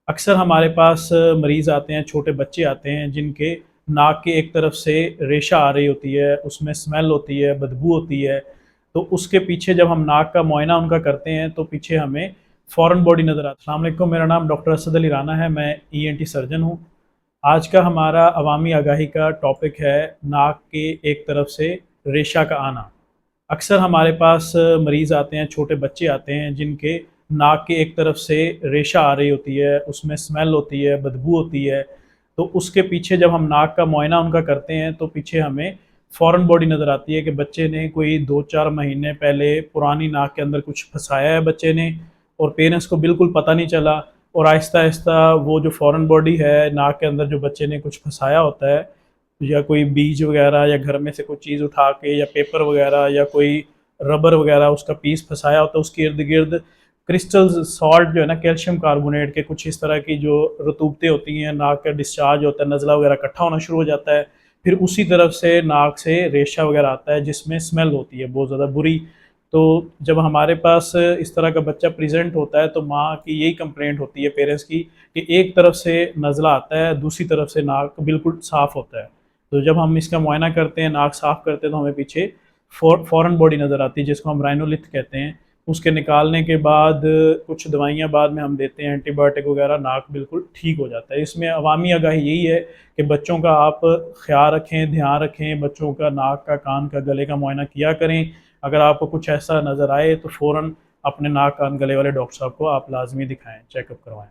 अक्सर हमारे पास मरीज़ आते हैं, छोटे बच्चे आते हैं जिनके नाक की एक तरफ से रेशा आ रही होती है, उसमें स्मेल होती है, बदबू होती है। तो उसके पीछे जब हम नाक का मुआयना उनका करते हैं तो पीछे हमें फ़ॉरेन बॉडी नज़र आती है। अस्सलाम वालेकुम, मेरा नाम डॉक्टर असद अली राना है, मैं ईएनटी सर्जन हूँ। आज का हमारा अवामी आगाही का टॉपिक है नाक के एक तरफ से रेशा का आना। अक्सर हमारे पास मरीज़ आते हैं, छोटे बच्चे आते हैं जिनके नाक की एक तरफ से रेशा आ रही होती है, उसमें स्मेल होती है, बदबू होती है। तो उसके पीछे जब हम नाक का मुआयना उनका करते हैं तो पीछे हमें फ़ॉरेन बॉडी नज़र आती है कि बच्चे ने कोई 2-4 महीने पहले पुरानी नाक के अंदर कुछ फँसाया है बच्चे ने, और पेरेंट्स को बिल्कुल पता नहीं चला। और आहिस्ता-आहिस्ता वो जो फ़ॉरेन बॉडी है, नाक के अंदर जो बच्चे ने कुछ फँसाया होता है, या कोई बीज वगैरह या घर में से कोई चीज़ उठा के या पेपर वगैरह या कोई रबर वगैरह उसका पीस फंसाया होता है, उसके इर्द गिर्द क्रिस्टल्स सॉल्ट जो है ना, कैल्शियम कार्बोनेट के कुछ इस तरह की जो रतूबतें होती हैं, नाक का डिस्चार्ज होता है, नज़ला वगैरह इकट्ठा होना शुरू हो जाता है। फिर उसी तरफ से नाक से रेशा वगैरह आता है जिसमें स्मेल होती है बहुत ज़्यादा बुरी। तो जब हमारे पास इस तरह का बच्चा प्रेजेंट होता है तो माँ की यही कंप्लेंट होती है पेरेंट्स की कि एक तरफ से नज़ला आता है, दूसरी तरफ से नाक बिल्कुल साफ़ होता है। तो जब हम इसका मुआयना करते हैं, नाक साफ़ करते हैं, तो हमें पीछे फ़ॉरेन बॉडी नज़र आती है जिसको हम राइनोलिथ कहते हैं। उसके निकालने के बाद कुछ दवाइयाँ बाद में हम देते हैं, एंटीबायोटिक वगैरह, नाक बिल्कुल ठीक हो जाता है। इसमें अवामी आगाही यही है कि बच्चों का आप ख़्याल रखें, ध्यान रखें, बच्चों का नाक का, कान का, गले का मुआयना किया करें। अगर आपको कुछ ऐसा नज़र आए तो फ़ौरन अपने नाक, कान, गले वाले डॉक्टर साहब को आप लाज़मी दिखाएँ, चेकअप करवाएँ।